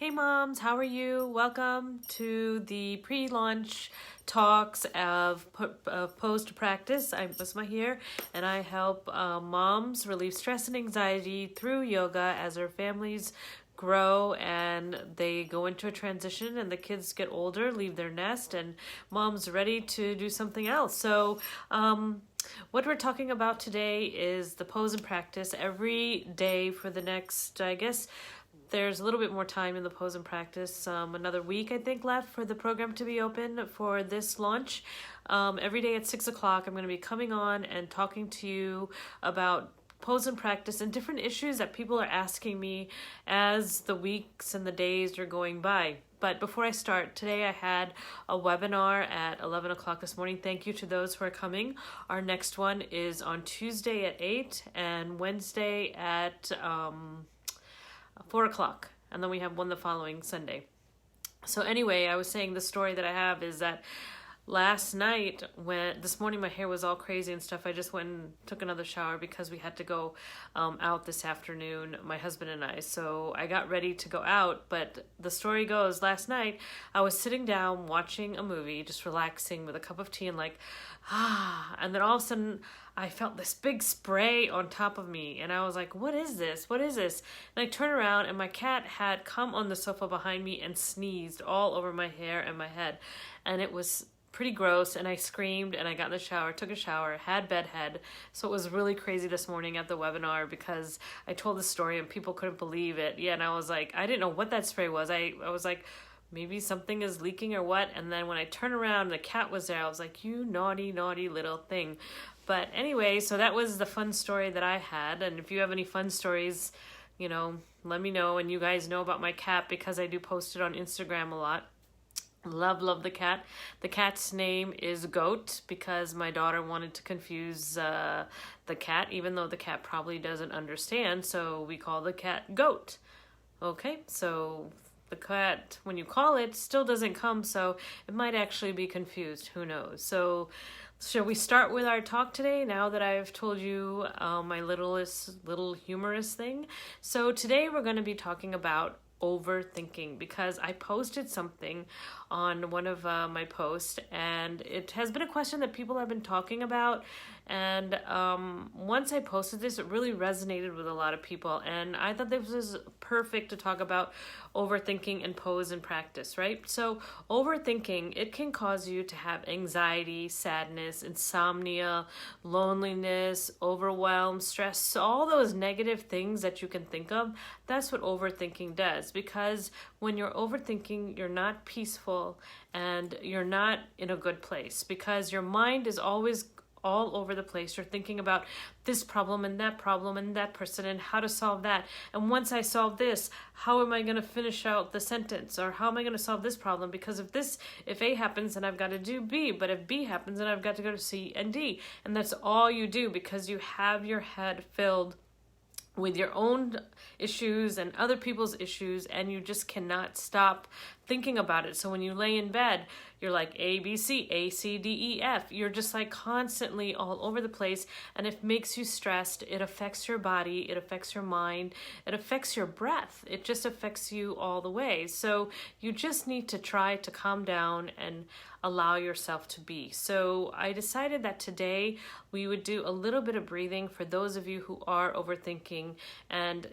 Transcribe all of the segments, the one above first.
Hey moms, how are you? Welcome to the pre-launch talks of Pose to Practice. I'm Basma here, and I help moms relieve stress and anxiety through yoga as their families grow and they go into a transition and the kids get older, leave their nest, and mom's ready to do something else. So what we're talking about today is the pose and practice every day for the next, I guess, there's a little bit more time in the pose and practice, another week I think left for the program to be open for this launch. Every day at 6 o'clock I'm going to be coming on and talking to you about pose and practice and different issues that people are asking me as the weeks and the days are going by. But before I start, today I had a webinar at 11 o'clock this morning. Thank you to those who are coming. Our next one is on Tuesday at 8 and Wednesday at 4 o'clock, and then we have one the following Sunday. So anyway, I was saying the story that I have is that last night, this morning my hair was all crazy and stuff, I just went and took another shower because we had to go out this afternoon, my husband and I. So I got ready to go out, but the story goes, last night I was sitting down watching a movie, just relaxing with a cup of tea and and then all of a sudden I felt this big spray on top of me and I was like, what is this? What is this? And I turned around and my cat had come on the sofa behind me and sneezed all over my hair and my head. And it was pretty gross, and I screamed and I got in the shower, took a shower, had bedhead. So it was really crazy this morning at the webinar because I told the story and people couldn't believe it. Yeah, and I was like, I didn't know what that spray was. I was like, maybe something is leaking or what. And then when I turned around and the cat was there, I was like, you naughty, naughty little thing. But anyway, so that was the fun story that I had. And if you have any fun stories, let me know. And you guys know about my cat because I do post it on Instagram a lot. Love the cat. The cat's name is Goat because my daughter wanted to confuse the cat, even though the cat probably doesn't understand. So we call the cat Goat. Okay, so the cat, when you call it, still doesn't come, so it might actually be confused. Who knows? So shall we start with our talk today now that I've told you my little humorous thing? So today we're going to be talking about overthinking because I posted something on one of my posts and it has been a question that people have been talking about, and once I posted this it really resonated with a lot of people, and I thought this was perfect to talk about overthinking and pose and practice, right? So overthinking, it can cause you to have anxiety, sadness, insomnia, loneliness, overwhelm, stress, all those negative things that you can think of. That's what overthinking does, because when you're overthinking, you're not peaceful and you're not in a good place because your mind is always all over the place. You're thinking about this problem and that person and how to solve that. And once I solve this, how am I going to finish out the sentence? Or how am I going to solve this problem? Because if A happens, then I've got to do B. But if B happens, then I've got to go to C and D. And that's all you do because you have your head filled with your own issues and other people's issues, and you just cannot stop thinking about it. So when you lay in bed, you're like A, B, C, A, C, D, E, F. You're just like constantly all over the place, and it makes you stressed. It affects your body, it affects your mind, it affects your breath. It just affects you all the way. So you just need to try to calm down and allow yourself to be. So I decided that today we would do a little bit of breathing for those of you who are overthinking, and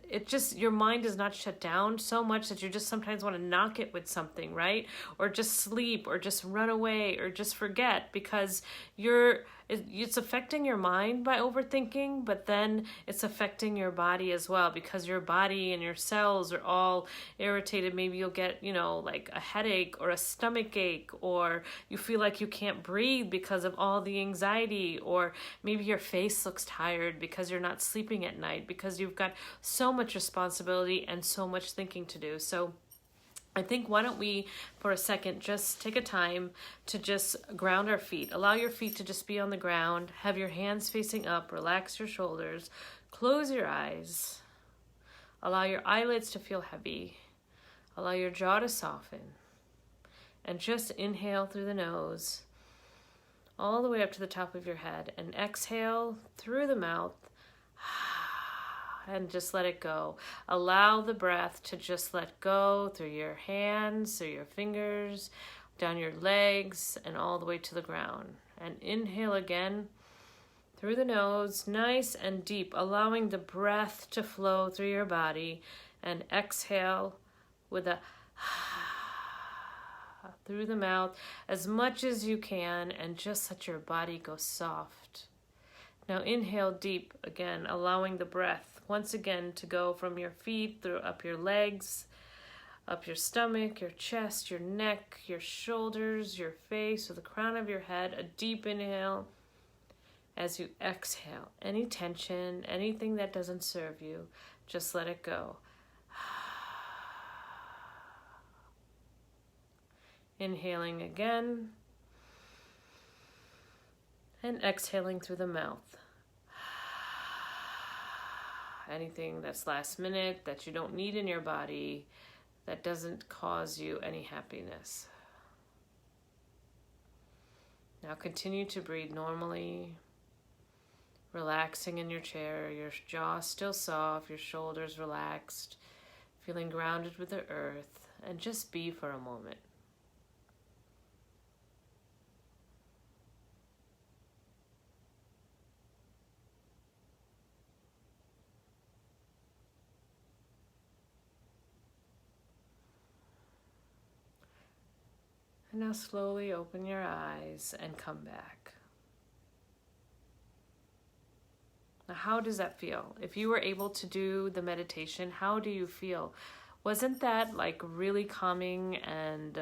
your mind is not shut down so much that you just sometimes want to knock it with something, right? Or just sleep, or just run away, or just forget, because it's affecting your mind by overthinking, but then it's affecting your body as well, because your body and your cells are all irritated. Maybe you'll get, like a headache or a stomach ache, or you feel like you can't breathe because of all the anxiety, or maybe your face looks tired because you're not sleeping at night because you've got so much responsibility and so much thinking to do. So I think why don't we, for a second, just take a time to just ground our feet. Allow your feet to just be on the ground. Have your hands facing up. Relax your shoulders. Close your eyes. Allow your eyelids to feel heavy. Allow your jaw to soften. And just inhale through the nose all the way up to the top of your head. And exhale through the mouth. and just let it go. Allow the breath to just let go through your hands, through your fingers, down your legs, and all the way to the ground. And inhale again through the nose, nice and deep, allowing the breath to flow through your body. And exhale with a through the mouth as much as you can, and just let your body go soft. Now inhale deep again, allowing the breath once again to go from your feet through up your legs, up your stomach, your chest, your neck, your shoulders, your face, or the crown of your head. A deep inhale. As you exhale, any tension, anything that doesn't serve you, just let it go. Inhaling again, and exhaling through the mouth. Anything that's last minute, that you don't need in your body, that doesn't cause you any happiness. Now continue to breathe normally, relaxing in your chair, your jaw still soft, your shoulders relaxed, feeling grounded with the earth, and just be for a moment. And now slowly open your eyes and come back. Now, how does that feel? If you were able to do the meditation, how do you feel? Wasn't that like really calming and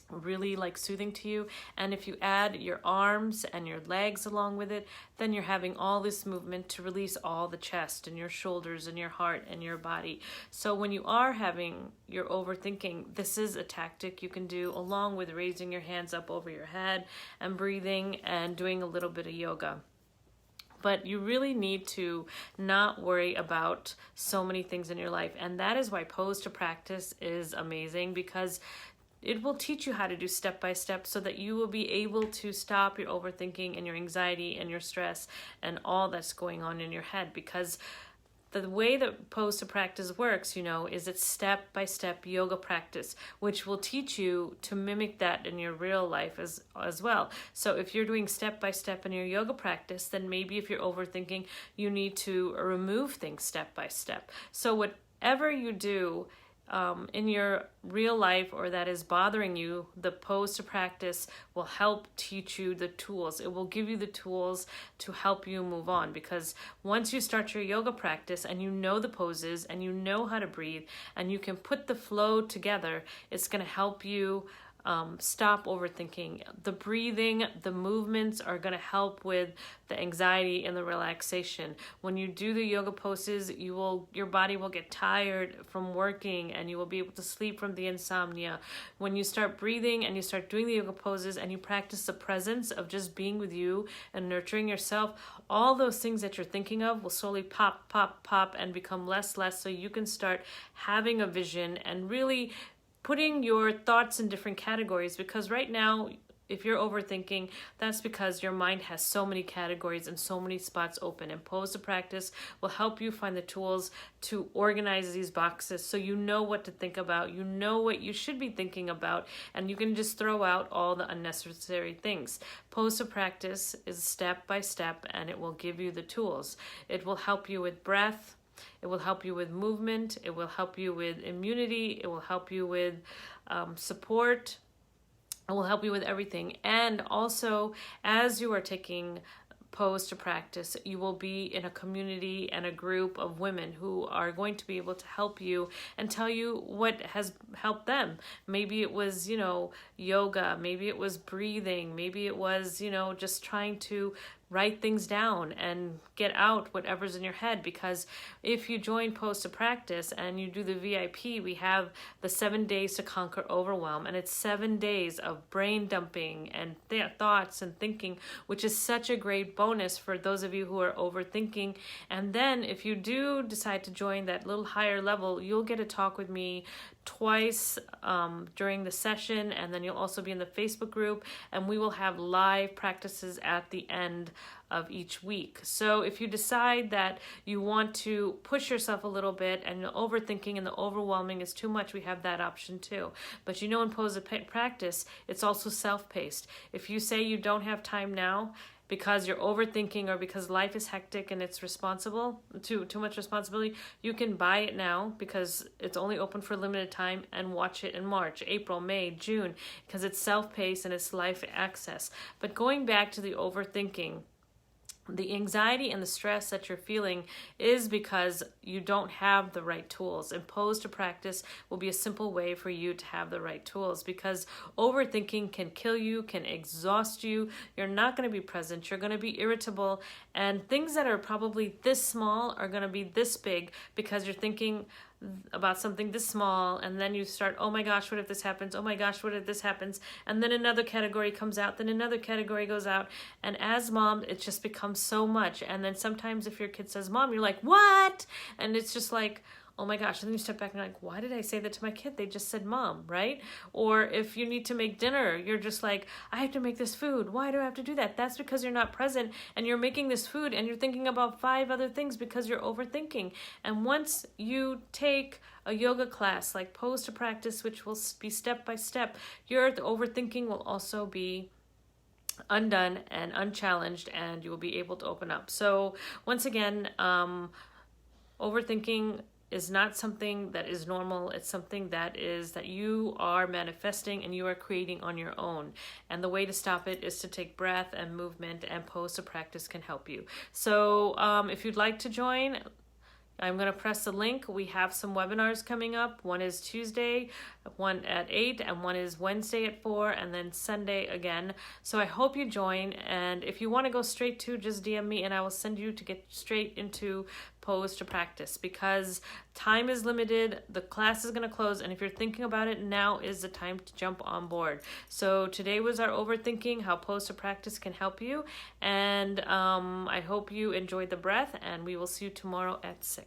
really like soothing to you? And if you add your arms and your legs along with it, then you're having all this movement to release all the chest and your shoulders and your heart and your body. So when you are having your overthinking, this is a tactic you can do along with raising your hands up over your head and breathing and doing a little bit of yoga. But you really need to not worry about so many things in your life. And that is why Pose to Practice is amazing, because it will teach you how to do step by step so that you will be able to stop your overthinking and your anxiety and your stress and all that's going on in your head. Because the way that Pose to Practice works, is it's step-by-step yoga practice, which will teach you to mimic that in your real life as well. So if you're doing step-by-step in your yoga practice, then maybe if you're overthinking, you need to remove things step-by-step. So whatever you do in your real life or that is bothering you, the Pose to Practice will help teach you the tools. It will give you the tools to help you move on, because once you start your yoga practice and you know the poses and you know how to breathe and you can put the flow together, it's going to help you stop overthinking. The breathing, the movements are going to help with the anxiety and the relaxation. When you do the yoga poses, your body will get tired from working and you will be able to sleep from the insomnia. When you start breathing and you start doing the yoga poses and you practice the presence of just being with you and nurturing yourself, all those things that you're thinking of will slowly pop, pop, pop and become less, so you can start having a vision and really putting your thoughts in different categories. Because right now, if you're overthinking, that's because your mind has so many categories and so many spots open. And Pose to Practice will help you find the tools to organize these boxes so you know what to think about, you know what you should be thinking about, and you can just throw out all the unnecessary things. Pose to Practice is step by step, and it will give you the tools. It will help you with breath. It will help you with movement. It will help you with immunity. It will help you with support. It will help you with everything. And also, as you are taking Pose to Practice, you will be in a community and a group of women who are going to be able to help you and tell you what has helped them. Maybe it was, yoga. Maybe it was breathing. Maybe it was, just trying to write things down and get out whatever's in your head. Because if you join Pose to Practice and you do the VIP, we have the 7 days to conquer overwhelm, and it's 7 days of brain dumping and thoughts and thinking, which is such a great bonus for those of you who are overthinking. And then if you do decide to join that little higher level, you'll get a talk with me twice during the session, and then you'll also be in the Facebook group, and we will have live practices at the end of each week. So if you decide that you want to push yourself a little bit and the overthinking and the overwhelming is too much, we have that option too. But you know, in pose practice, it's also self-paced. If you say you don't have time now because you're overthinking or because life is hectic and it's too much responsibility, you can buy it now because it's only open for a limited time and watch it in March, April, May, June, because it's self-paced and it's life access. But going back to the overthinking, the anxiety and the stress that you're feeling is because you don't have the right tools. And pose to practice will be a simple way for you to have the right tools, because overthinking can kill you, can exhaust you. You're not going to be present. You're going to be irritable. And things that are probably this small are going to be this big because you're thinking about something this small, and then you start, oh my gosh, what if this happens? Oh my gosh, what if this happens? And then another category comes out, then another category goes out, and as mom, it just becomes so much. And then sometimes if your kid says mom, you're like, what? And it's just like, oh my gosh, and then you step back and you're like, why did I say that to my kid? They just said mom, right? Or if you need to make dinner, you're just like, I have to make this food. Why do I have to do that? That's because you're not present and you're making this food and you're thinking about 5 other things because you're overthinking. And once you take a yoga class like pose to practice, which will be step by step, your overthinking will also be undone and unchallenged, and you will be able to open up. So once again, overthinking is not something that is normal. It's something that you are manifesting and you are creating on your own. And the way to stop it is to take breath and movement, and pose to practice can help you. So if you'd like to join, I'm going to press the link. We have some webinars coming up. One is Tuesday, one at 8, and one is Wednesday at 4, and then Sunday again. So I hope you join. And if you want to go straight to, just DM me and I will send you to get straight into pose to practice, because time is limited. The class is going to close. And if you're thinking about it, now is the time to jump on board. So today was our overthinking, how pose to practice can help you. And I hope you enjoyed the breath, and we will see you tomorrow at 6.